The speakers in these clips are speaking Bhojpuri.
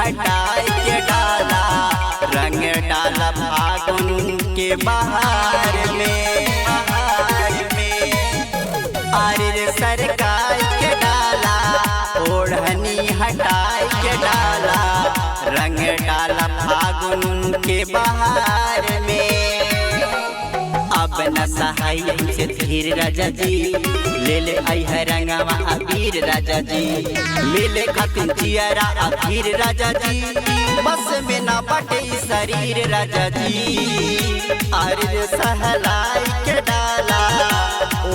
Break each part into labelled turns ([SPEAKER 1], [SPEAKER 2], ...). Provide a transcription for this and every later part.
[SPEAKER 1] हटाई के डाला, रंग डाला फागुन के बहार में। अरे रे सरकाई के डाला, ओढ़नी हटाई के डाला, रंग डाला फागुन के बहार में। अब न सहाय हमसे धीर राजा जी, ले ले आई है रंगवा अबीर राजा जी, मिले खातिर जियरा अबीर राजा जी, बस में ना बटे शरीर राजा जी। अरे सहलाई के डाला,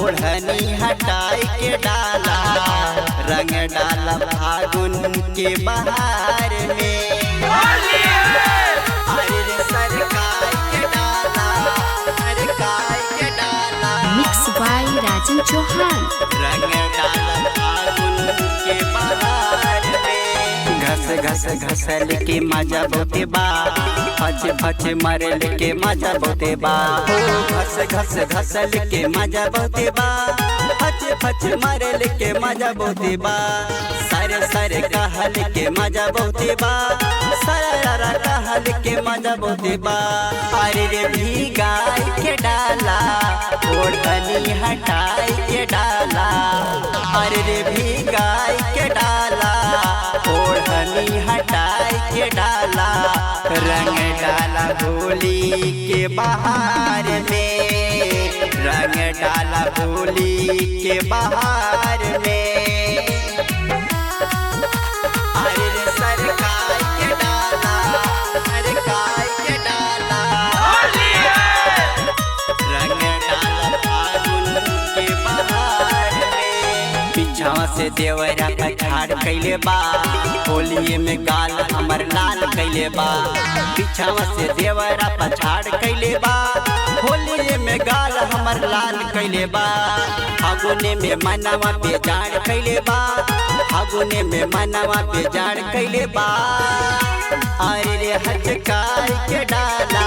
[SPEAKER 1] ओढ़नी हटाई के डाला, रंग डाला फागुन के बहार में।
[SPEAKER 2] Mix by Rajan Chauhan.
[SPEAKER 1] रंग डाला फागुन के बहार में। घस घस घसल के मजा बहुते बा, फच फच मरल के मजा बहुते बा। घस घस घसल के मजा बहुते बा, फच फच मरल के मजा बहुते बा। सर सर कहल के मजा बहुते बा, सर कहल के मजा बहुते बा। अरे रे भीगाई के डाला, ओढ़नी हटाई के डाला, अरे रे भीगाई के डाला, ओढ़नी हटाई के डाला, रंग डाला होली के बहार में, रंग डाला होली के बहार में। अरे रे सरकाई के डाला, सरकाई के डाला, रंग डाला फागुन के बहार में। पीछावा से देवरा का ठाड़ कैले बा, होलिये में गाल हमर लाल कैले बा। पीछावा से देवरा पछाड़ कैले बा, होलिये में गाल हमर लाल कैले बा। फागुने में मनवा बेजाड़ कैले बा, फागुने में मनवा बेजाड़ कैले बा। अरे रे हटकाई के डाला,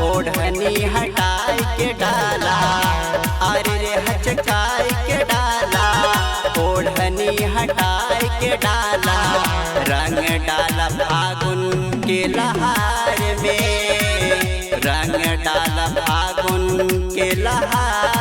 [SPEAKER 1] ओढ़नी हटाई के डाला, अरे रे हटकाई के डाला, ओढ़नी हटाई के डाला, रंग डाला फागुन के लहार में, रंग डाला फागुन के लहार